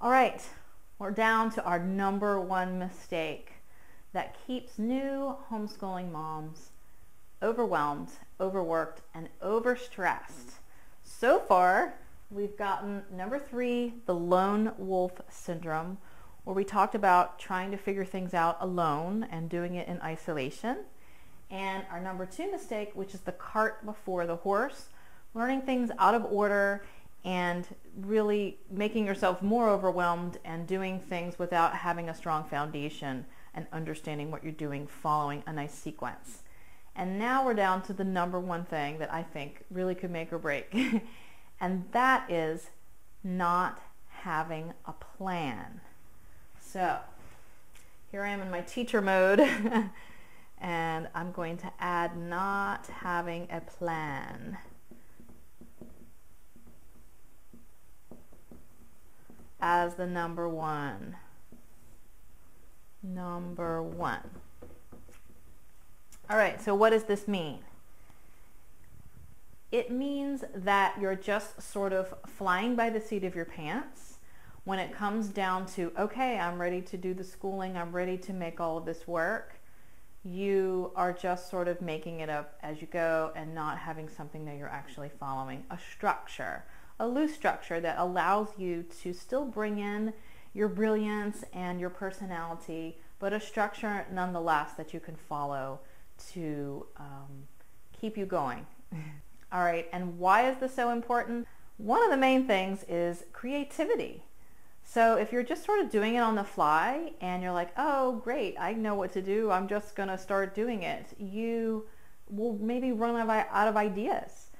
All right, we're down to our number one mistake that keeps new homeschooling moms overwhelmed, overworked, and overstressed. So far, we've gotten number 3, the lone wolf syndrome, where we talked about trying to figure things out alone and doing it in isolation. And our number 2 mistake, which is the cart before the horse, learning things out of order and really making yourself more overwhelmed and doing things without having a strong foundation and understanding what you're doing, following a nice sequence. And now we're down to the number 1 thing that I think really could make or break. And that is not having a plan. So here I am in my teacher mode and I'm going to add not having a plan as the number 1. Number 1. All right, so what does this mean? It means that you're just sort of flying by the seat of your pants when it comes down to, okay, I'm ready to do the schooling, I'm ready to make all of this work. You are just sort of making it up as you go and not having something that you're actually following, a structure, a loose structure that allows you to still bring in your brilliance and your personality, but a structure nonetheless that you can follow to keep you going. All right, and why is this so important? One of the main things is creativity. So if you're just sort of doing it on the fly and you're like, oh great, I know what to do, I'm just gonna start doing it, you will maybe run out of ideas.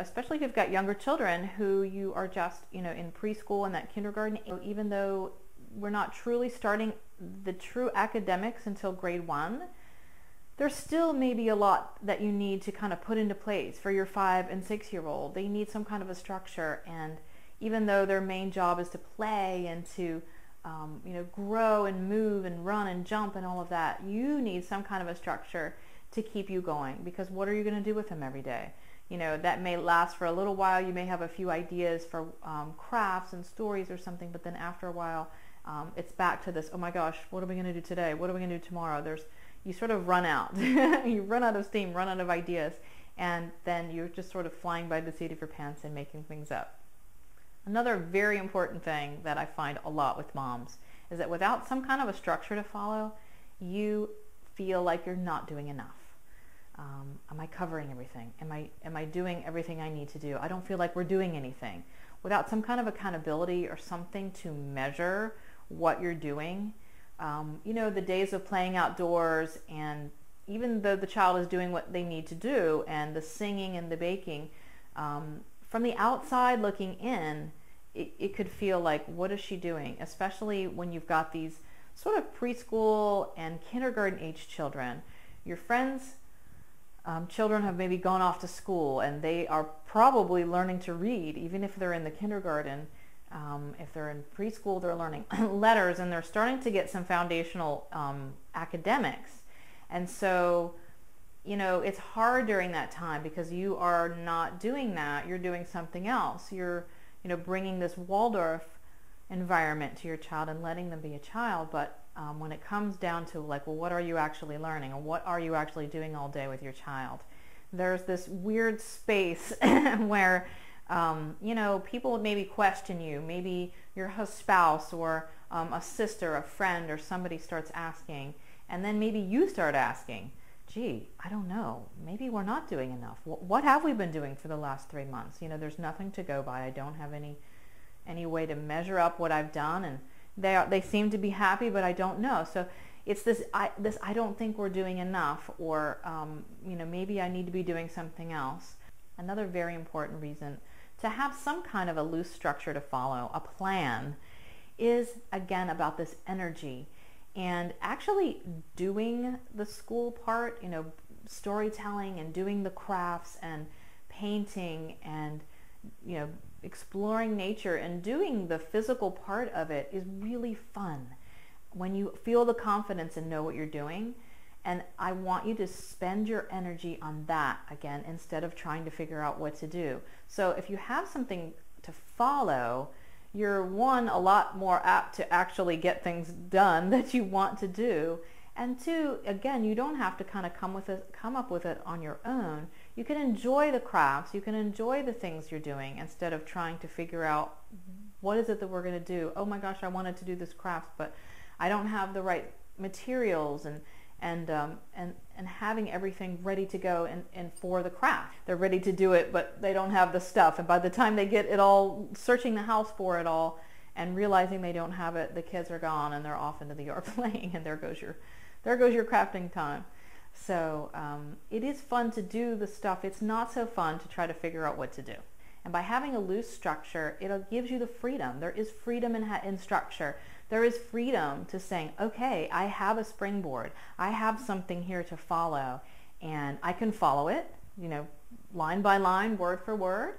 Especially if you've got younger children who you are just, in preschool and that kindergarten, even though we're not truly starting the true academics until grade 1, there's still maybe a lot that you need to kind of put into place for your 5 and 6-year-old. They need some kind of a structure, and even though their main job is to play and to grow and move and run and jump and all of that, you need some kind of a structure to keep you going, because what are you going to do with them every day? That may last for a little while. You may have a few ideas for crafts and stories or something, but then after a while, it's back to this, oh my gosh, what are we going to do today? What are we going to do tomorrow? You sort of run out. You run out of steam, run out of ideas, and then you're just sort of flying by the seat of your pants and making things up. Another very important thing that I find a lot with moms is that without some kind of a structure to follow, you feel like you're not doing enough. Am I covering everything? Am I doing everything I need to do? I don't feel like we're doing anything. Without some kind of accountability or something to measure what you're doing, the days of playing outdoors, and even though the child is doing what they need to do, and the singing and the baking, from the outside looking in, it could feel like, what is she doing? Especially when you've got these sort of preschool and kindergarten age children. Your friends' children have maybe gone off to school and they are probably learning to read, even if they're in the kindergarten. If they're in preschool, they're learning letters, and they're starting to get some foundational academics. And so, it's hard during that time because you are not doing that. You're doing something else. You're, bringing this Waldorf environment to your child and letting them be a child. But when it comes down to well, what are you actually learning, or what are you actually doing all day with your child? There's this weird space where people maybe question you. Maybe your spouse or a sister, a friend, or somebody starts asking, and then maybe you start asking, gee, I don't know, maybe we're not doing enough. What have we been doing for the last 3 months? There's nothing to go by. I don't have any way to measure up what I've done, and they seem to be happy, but I don't know. So it's this I don't think we're doing enough, or maybe I need to be doing something else. Another very important reason to have some kind of a loose structure to follow, a plan, is again about this energy and actually doing the school part, storytelling and doing the crafts and painting and exploring nature and doing the physical part of it is really fun when you feel the confidence and know what you're doing. And I want you to spend your energy on that again, instead of trying to figure out what to do. So if you have something to follow, you're one, a lot more apt to actually get things done that you want to do. And two, again, you don't have to kind of come up with it on your own. You can enjoy the crafts, you can enjoy the things you're doing instead of trying to figure out what is it that we're going to do. Oh my gosh, I wanted to do this craft, but I don't have the right materials, and having everything ready to go and for the craft. They're ready to do it, but they don't have the stuff. And by the time they get it all, searching the house for it all and realizing they don't have it, the kids are gone and they're off into the yard playing, and there goes your crafting time. So it is fun to do the stuff. It's not so fun to try to figure out what to do. And by having a loose structure, it gives you the freedom. There is freedom in structure. There is freedom to saying, okay, I have a springboard. I have something here to follow, and I can follow it, line by line, word for word.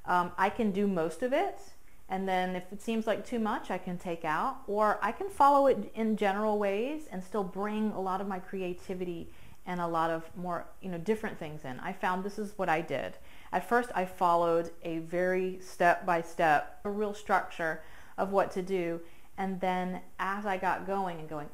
I can do most of it, and then if it seems like too much, I can take out, or I can follow it in general ways and still bring a lot of my creativity and a lot of more, different things in. I found this is what I did. At first, I followed a very step-by-step, a real structure of what to do. And then as I got going and going,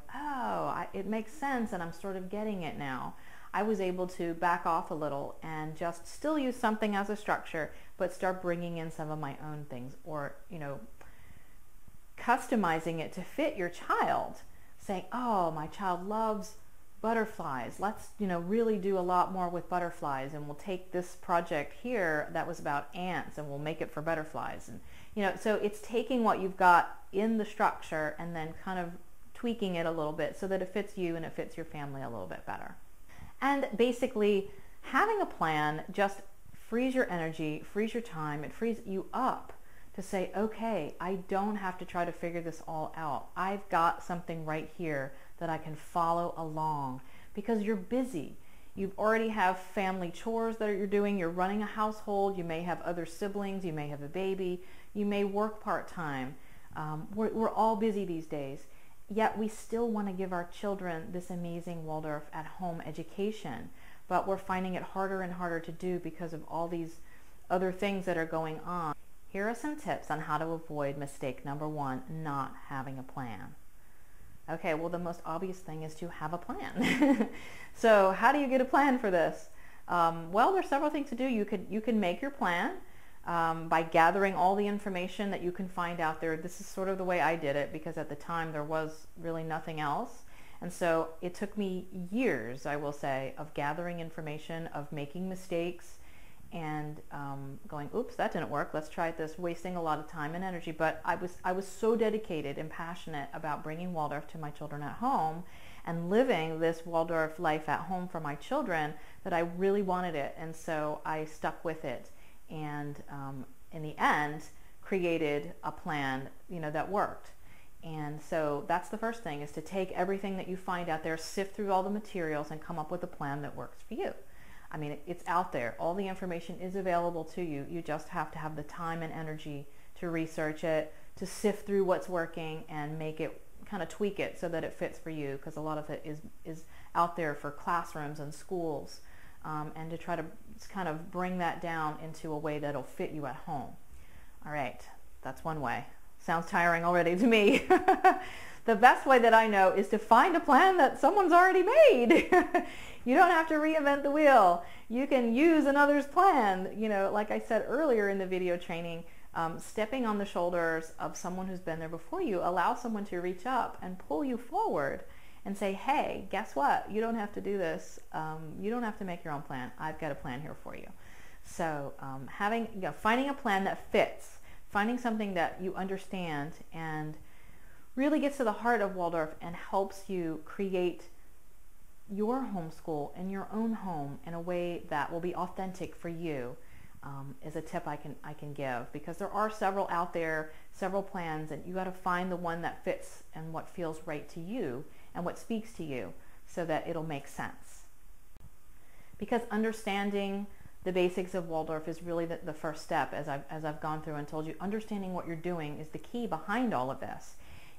it makes sense and I'm sort of getting it now, I was able to back off a little and just still use something as a structure, but start bringing in some of my own things, or, customizing it to fit your child. Saying, oh, my child loves butterflies. Let's, really do a lot more with butterflies, and we'll take this project here that was about ants and we'll make it for butterflies. And, so it's taking what you've got in the structure and then kind of tweaking it a little bit so that it fits you and it fits your family a little bit better. And basically, having a plan just frees your energy, frees your time, it frees you up to say, okay, I don't have to try to figure this all out. I've got something right here that I can follow along, because you're busy. You already have family chores that you're doing. You're running a household. You may have other siblings. You may have a baby. You may work part-time. We're all busy these days. Yet we still want to give our children this amazing Waldorf at-home education. But we're finding it harder and harder to do because of all these other things that are going on. Here are some tips on how to avoid mistake number one, not having a plan. Okay, well, the most obvious thing is to have a plan. So how do you get a plan for this? Well, there's several things to do. You can make your plan by gathering all the information that you can find out there. This is sort of the way I did it, because at the time there was really nothing else. And so it took me years, I will say, of gathering information, of making mistakes, and going, oops, that didn't work, let's try this, wasting a lot of time and energy. But I was so dedicated and passionate about bringing Waldorf to my children at home and living this Waldorf life at home for my children that I really wanted it. And so I stuck with it, and in the end created a plan that worked. And so that's the first thing, is to take everything that you find out there, sift through all the materials, and come up with a plan that works for you. I mean, it's out there. All the information is available to you. You just have to have the time and energy to research it, to sift through what's working and make it, kind of tweak it so that it fits for you, because a lot of it is out there for classrooms and schools, and to try to kind of bring that down into a way that'll fit you at home. All right, that's one way. Sounds tiring already to me. The best way that I know is to find a plan that someone's already made. You don't have to reinvent the wheel. You can use another's plan. Like I said earlier in the video training, stepping on the shoulders of someone who's been there before you, allow someone to reach up and pull you forward and say, hey, guess what? You don't have to do this. You don't have to make your own plan. I've got a plan here for you. So finding a plan that fits, finding something that you understand and really gets to the heart of Waldorf and helps you create your homeschool in your own home in a way that will be authentic for you, is a tip I can give, because there are several out there, several plans, and you got to find the one that fits and what feels right to you and what speaks to you, so that it'll make sense. Because understanding the basics of Waldorf is really the first step, as I've gone through and told you. Understanding what you're doing is the key behind all of this.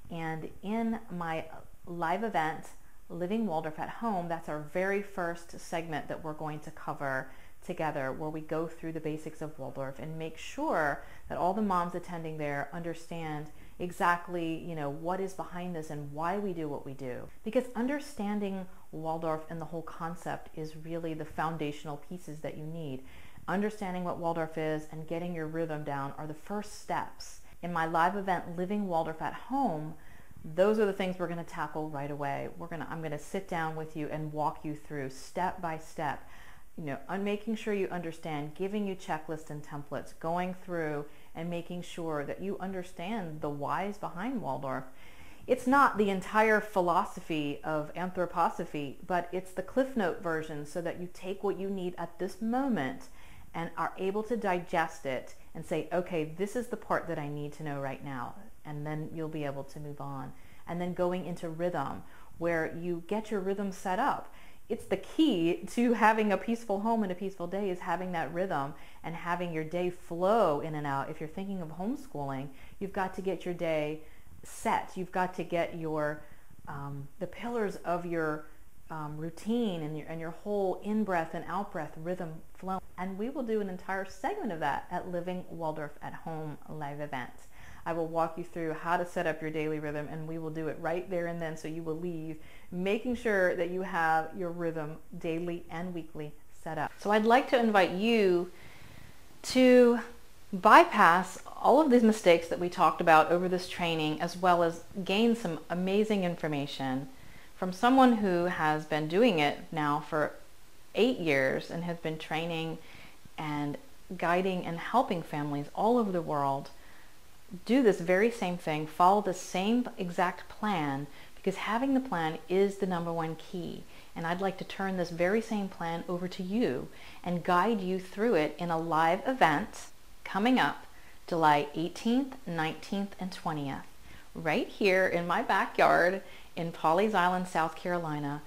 And in my live event, Living Waldorf at Home, that's our very first segment that we're going to cover together where we go through the basics of Waldorf and make sure that all the moms attending there understand exactly, what is behind this and why we do what we do. Because understanding Waldorf and the whole concept is really the foundational pieces that you need. Understanding what Waldorf is and getting your rhythm down are the first steps. In my live event, Living Waldorf at Home, those are the things we're going to tackle right away. I'm going to sit down with you and walk you through step by step, on making sure you understand, giving you checklists and templates, going through and making sure that you understand the whys behind Waldorf. It's not the entire philosophy of anthroposophy, but it's the Cliff Note version so that you take what you need at this moment and are able to digest it and say, okay, this is the part that I need to know right now. And then you'll be able to move on. And then going into rhythm, where you get your rhythm set up. It's the key to having a peaceful home and a peaceful day, is having that rhythm and having your day flow in and out. If you're thinking of homeschooling, you've got to get your day set. You've got to get your the pillars of your routine and your whole in-breath and out-breath rhythm flowing. And we will do an entire segment of that at Living Waldorf at Home live event. I will walk you through how to set up your daily rhythm, and we will do it right there and then, so you will leave making sure that you have your rhythm daily and weekly set up. So I'd like to invite you to bypass all of these mistakes that we talked about over this training, as well as gain some amazing information from someone who has been doing it now for 8 years and has been training and guiding and helping families all over the world do this very same thing, follow the same exact plan, because having the plan is the #1 key. And I'd like to turn this very same plan over to you and guide you through it in a live event coming up July 18th, 19th, and 20th, right here in my backyard in Pawleys Island, South Carolina,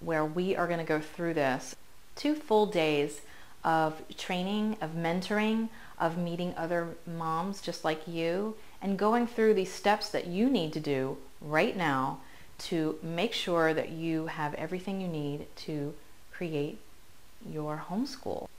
where we are going to go through this. 2 full days of training, of mentoring, of meeting other moms just like you, and going through these steps that you need to do right now to make sure that you have everything you need to create your homeschool.